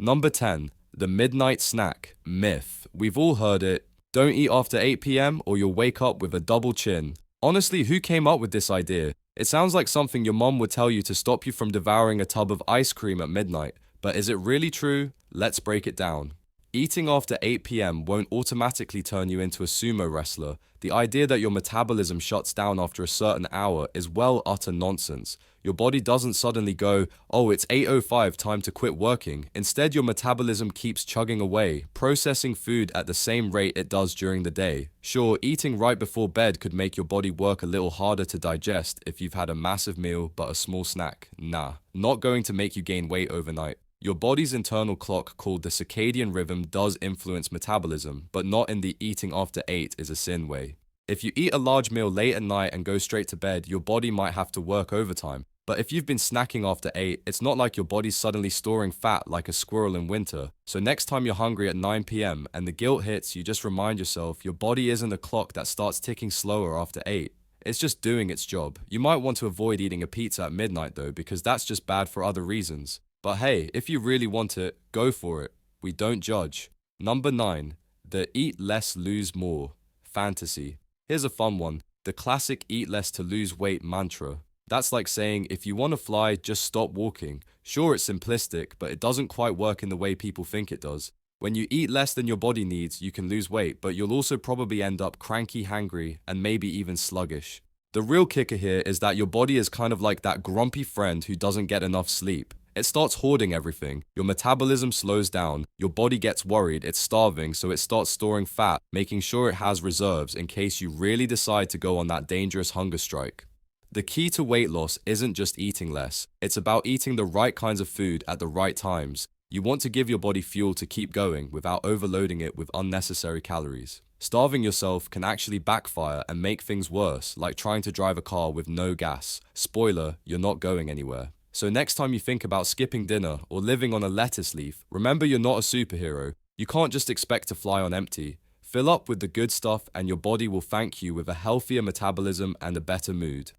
Number 10. The midnight snack myth. We've all heard it. Don't eat after 8 p.m. or you'll wake up with a double chin. Honestly, who came up with this idea? It sounds like something your mom would tell you to stop you from devouring a tub of ice cream at midnight. But is it really true? Let's break it down. Eating after 8 p.m. won't automatically turn you into a sumo wrestler. The idea that your metabolism shuts down after a certain hour is utter nonsense. Your body doesn't suddenly go, oh, it's 8:05, time to quit working. Instead, your metabolism keeps chugging away, processing food at the same rate it does during the day. Sure, eating right before bed could make your body work a little harder to digest if you've had a massive meal but a small snack. Nah, not going to make you gain weight overnight. Your body's internal clock called the circadian rhythm does influence metabolism, but not in the eating after 8 is a sin way. If you eat a large meal late at night and go straight to bed, your body might have to work overtime. But if you've been snacking after 8, it's not like your body's suddenly storing fat like a squirrel in winter. So next time you're hungry at 9 p.m. and the guilt hits, you just remind yourself your body isn't a clock that starts ticking slower after 8. It's just doing its job. You might want to avoid eating a pizza at midnight though, because that's just bad for other reasons. But hey, if you really want it, go for it. We don't judge. Number 9. The eat less, lose more fantasy. Here's a fun one. The classic eat less to lose weight mantra. That's like saying, if you want to fly, just stop walking. Sure, it's simplistic, but it doesn't quite work in the way people think it does. When you eat less than your body needs, you can lose weight, but you'll also probably end up cranky, hangry, and maybe even sluggish. The real kicker here is that your body is kind of like that grumpy friend who doesn't get enough sleep. It starts hoarding everything. Your metabolism slows down. Your body gets worried. It's starving, so it starts storing fat, making sure it has reserves in case you really decide to go on that dangerous hunger strike. The key to weight loss isn't just eating less. It's about eating the right kinds of food at the right times. You want to give your body fuel to keep going without overloading it with unnecessary calories. Starving yourself can actually backfire and make things worse, like trying to drive a car with no gas. Spoiler, you're not going anywhere. So next time you think about skipping dinner or living on a lettuce leaf, remember you're not a superhero. You can't just expect to fly on empty. Fill up with the good stuff and your body will thank you with a healthier metabolism and a better mood.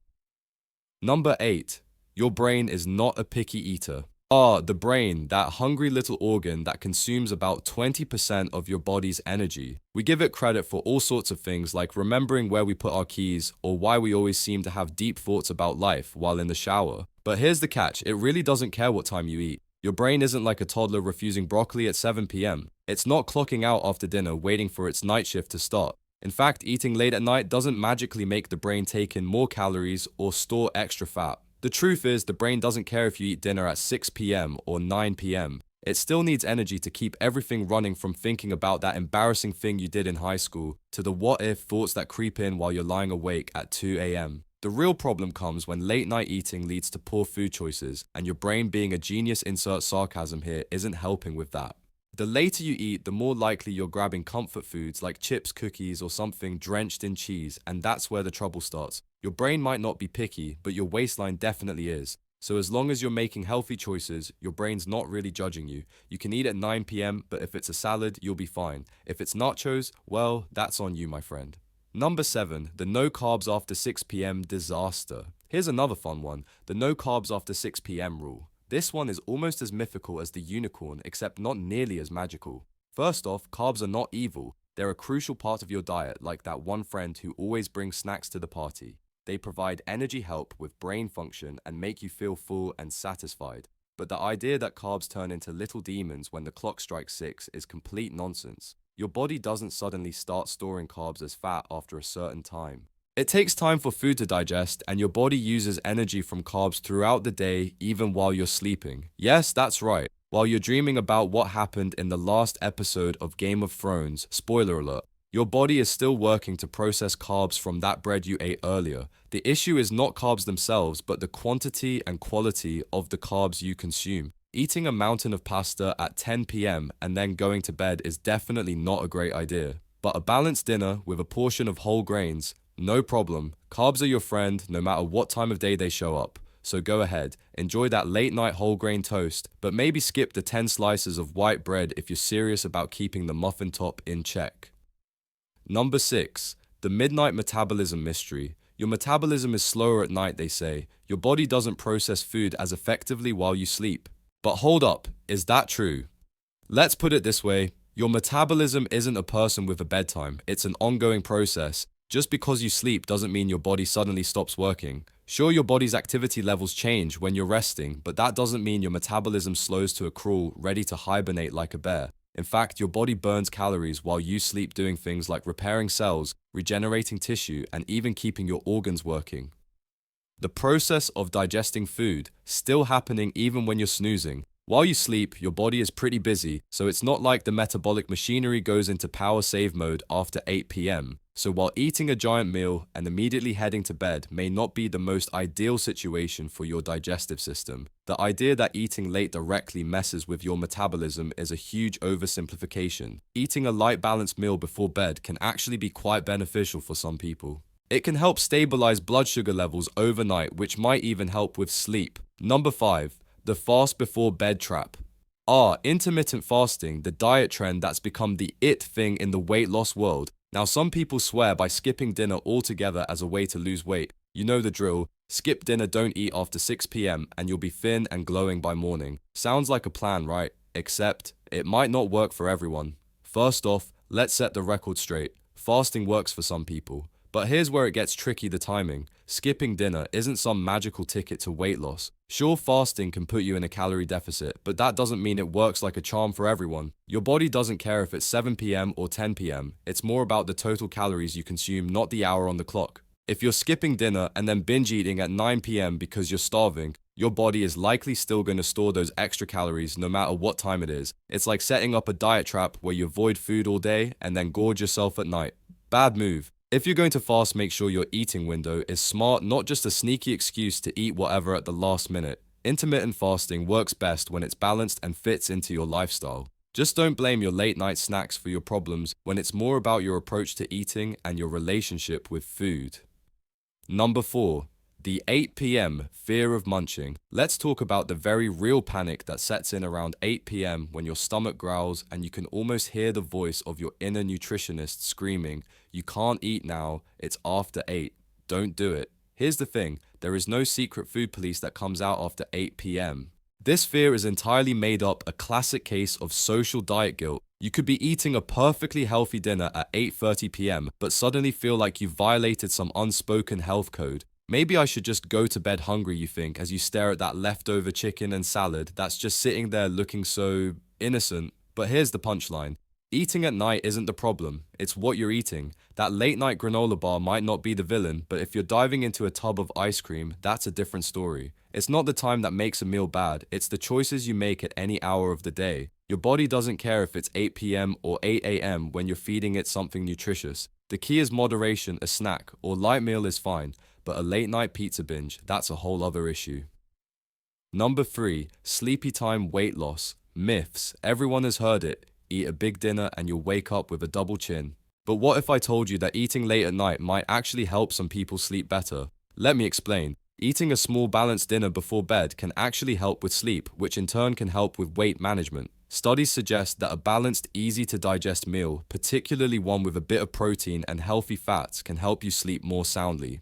Number 8. Your brain is not a picky eater. The brain, that hungry little organ that consumes about 20% of your body's energy. We give it credit for all sorts of things like remembering where we put our keys or why we always seem to have deep thoughts about life while in the shower. But here's the catch, it really doesn't care what time you eat. Your brain isn't like a toddler refusing broccoli at 7 p.m. It's not clocking out after dinner waiting for its night shift to start. In fact, eating late at night doesn't magically make the brain take in more calories or store extra fat. The truth is, the brain doesn't care if you eat dinner at 6 p.m. or 9 p.m. It still needs energy to keep everything running, from thinking about that embarrassing thing you did in high school to the what-if thoughts that creep in while you're lying awake at 2 a.m. The real problem comes when late-night eating leads to poor food choices, and your brain, being a genius, insert sarcasm here, isn't helping with that. The later you eat, the more likely you're grabbing comfort foods like chips, cookies, or something drenched in cheese, and that's where the trouble starts. Your brain might not be picky, but your waistline definitely is. So as long as you're making healthy choices, your brain's not really judging you. You can eat at 9 p.m., but if it's a salad, you'll be fine. If it's nachos, well, that's on you, my friend. Number 7, the no carbs after 6 p.m. disaster. Here's another fun one, the no carbs after 6 p.m. rule. This one is almost as mythical as the unicorn, except not nearly as magical. First off, carbs are not evil. They're a crucial part of your diet, like that one friend who always brings snacks to the party. They provide energy, help with brain function, and make you feel full and satisfied. But the idea that carbs turn into little demons when the clock strikes 6 is complete nonsense. Your body doesn't suddenly start storing carbs as fat after a certain time. It takes time for food to digest, and your body uses energy from carbs throughout the day, even while you're sleeping. Yes, that's right. While you're dreaming about what happened in the last episode of Game of Thrones, spoiler alert, your body is still working to process carbs from that bread you ate earlier. The issue is not carbs themselves, but the quantity and quality of the carbs you consume. Eating a mountain of pasta at 10 p.m. and then going to bed is definitely not a great idea. But a balanced dinner with a portion of whole grains, no problem. Carbs are your friend no matter what time of day they show up. So go ahead, enjoy that late night whole grain toast, but maybe skip the 10 slices of white bread if you're serious about keeping the muffin top in check. Number 6, the midnight metabolism mystery. Your metabolism is slower at night, they say. Your body doesn't process food as effectively while you sleep. But hold up, is that true? Let's put it this way. Your metabolism isn't a person with a bedtime. It's an ongoing process. Just because you sleep doesn't mean your body suddenly stops working. Sure, your body's activity levels change when you're resting, but that doesn't mean your metabolism slows to a crawl, ready to hibernate like a bear. In fact, your body burns calories while you sleep, doing things like repairing cells, regenerating tissue, and even keeping your organs working. The process of digesting food still happening even when you're snoozing. While you sleep, your body is pretty busy, so it's not like the metabolic machinery goes into power save mode after 8 p.m. So while eating a giant meal and immediately heading to bed may not be the most ideal situation for your digestive system, the idea that eating late directly messes with your metabolism is a huge oversimplification. Eating a light balanced meal before bed can actually be quite beneficial for some people. It can help stabilize blood sugar levels overnight, which might even help with sleep. Number 5. The fast before bed trap. Intermittent fasting, the diet trend that's become the it thing in the weight loss world. Now, some people swear by skipping dinner altogether as a way to lose weight. You know the drill. Skip dinner, don't eat after 6 p.m. and you'll be thin and glowing by morning. Sounds like a plan, right? Except, it might not work for everyone. First off, let's set the record straight. Fasting works for some people. But here's where it gets tricky: the timing. Skipping dinner isn't some magical ticket to weight loss. Sure, fasting can put you in a calorie deficit, but that doesn't mean it works like a charm for everyone. Your body doesn't care if it's 7 p.m. or 10 p.m. It's more about the total calories you consume, not the hour on the clock. If you're skipping dinner and then binge eating at 9 p.m. because you're starving, your body is likely still going to store those extra calories no matter what time it is. It's like setting up a diet trap where you avoid food all day and then gorge yourself at night. Bad move. If you're going to fast, make sure your eating window is smart, not just a sneaky excuse to eat whatever at the last minute. Intermittent fasting works best when it's balanced and fits into your lifestyle. Just don't blame your late night snacks for your problems when it's more about your approach to eating and your relationship with food. Number 4. The 8 p.m. fear of munching. Let's talk about the very real panic that sets in around 8 p.m. when your stomach growls and you can almost hear the voice of your inner nutritionist screaming, "You can't eat now, it's after 8, don't do it." Here's the thing, there is no secret food police that comes out after 8 p.m. This fear is entirely made up, a classic case of social diet guilt. You could be eating a perfectly healthy dinner at 8:30 p.m. but suddenly feel like you violated some unspoken health code. Maybe I should just go to bed hungry, you think, as you stare at that leftover chicken and salad that's just sitting there looking so innocent. But here's the punchline. Eating at night isn't the problem, it's what you're eating. That late night granola bar might not be the villain, but if you're diving into a tub of ice cream, that's a different story. It's not the time that makes a meal bad, it's the choices you make at any hour of the day. Your body doesn't care if it's 8 p.m. or 8 a.m. when you're feeding it something nutritious. The key is moderation. A snack or light meal is fine, but a late night pizza binge, that's a whole other issue. Number 3. Sleepy time weight loss. Myths. Everyone has heard it. Eat a big dinner and you'll wake up with a double chin. But what if I told you that eating late at night might actually help some people sleep better? Let me explain. Eating a small balanced dinner before bed can actually help with sleep, which in turn can help with weight management. Studies suggest that a balanced, easy-to-digest meal, particularly one with a bit of protein and healthy fats, can help you sleep more soundly.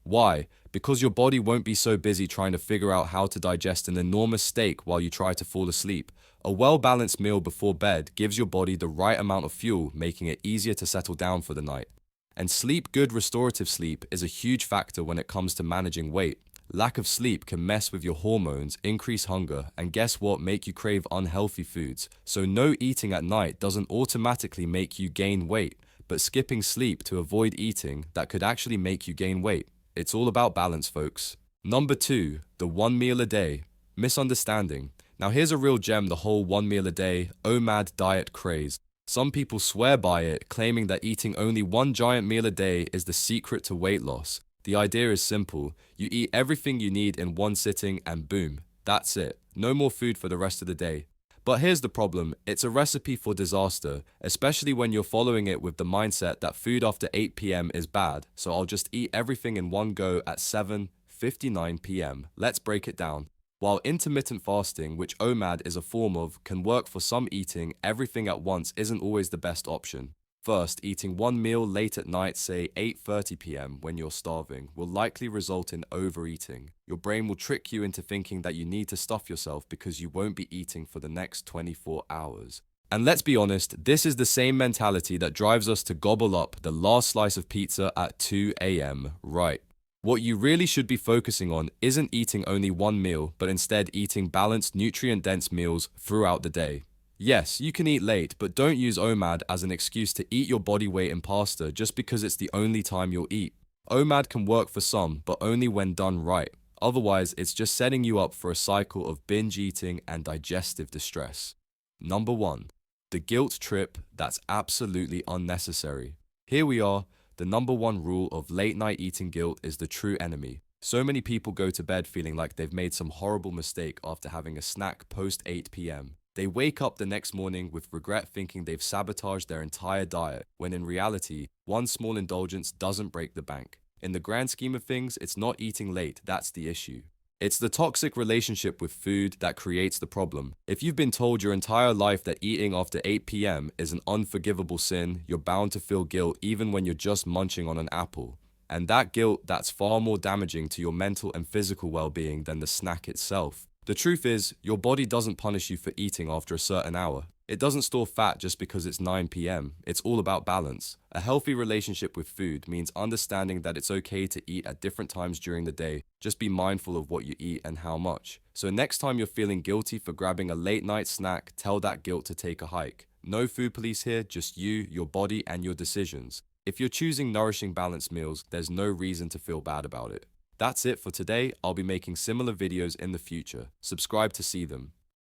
Why? Because your body won't be so busy trying to figure out how to digest an enormous steak while you try to fall asleep. A well-balanced meal before bed gives your body the right amount of fuel, making it easier to settle down for the night. And sleep, good restorative sleep, is a huge factor when it comes to managing weight. Lack of sleep can mess with your hormones, increase hunger, and guess what? Make you crave unhealthy foods. So no eating at night doesn't automatically make you gain weight, but skipping sleep to avoid eating, that could actually make you gain weight. It's all about balance, folks. Number 2, the 1 meal a day. Misunderstanding. Now here's a real gem, the whole 1 meal a day OMAD diet craze. Some people swear by it, claiming that eating only one giant meal a day is the secret to weight loss. The idea is simple. You eat everything you need in one sitting and boom, that's it. No more food for the rest of the day. But here's the problem. It's a recipe for disaster, especially when you're following it with the mindset that food after 8 p.m. is bad, so I'll just eat everything in one go at 7:59 p.m. Let's break it down. While intermittent fasting, which OMAD is a form of, can work for some, eating everything at once isn't always the best option. First, eating one meal late at night, say 8:30 p.m. when you're starving, will likely result in overeating. Your brain will trick you into thinking that you need to stuff yourself because you won't be eating for the next 24 hours. And let's be honest, this is the same mentality that drives us to gobble up the last slice of pizza at 2 a.m., right? What you really should be focusing on isn't eating only one meal, but instead eating balanced, nutrient-dense meals throughout the day. Yes, you can eat late, but don't use OMAD as an excuse to eat your body weight in pasta just because it's the only time you'll eat. OMAD can work for some, but only when done right. Otherwise, it's just setting you up for a cycle of binge eating and digestive distress. Number 1. The guilt trip that's absolutely unnecessary. Here we are. The number 1 rule of late night eating guilt is the true enemy. So many people go to bed feeling like they've made some horrible mistake after having a snack post 8 p.m. They wake up the next morning with regret, thinking they've sabotaged their entire diet, when in reality, one small indulgence doesn't break the bank. In the grand scheme of things, it's not eating late that's the issue. It's the toxic relationship with food that creates the problem. If you've been told your entire life that eating after 8 p.m. is an unforgivable sin, you're bound to feel guilt even when you're just munching on an apple. And that guilt, that's far more damaging to your mental and physical well-being than the snack itself. The truth is, your body doesn't punish you for eating after a certain hour. It doesn't store fat just because it's 9 p.m. It's all about balance. A healthy relationship with food means understanding that it's okay to eat at different times during the day. Just be mindful of what you eat and how much. So next time you're feeling guilty for grabbing a late night snack, tell that guilt to take a hike. No food police here, just you, your body, and your decisions. If you're choosing nourishing balanced meals, there's no reason to feel bad about it. That's it for today. I'll be making similar videos in the future. Subscribe to see them.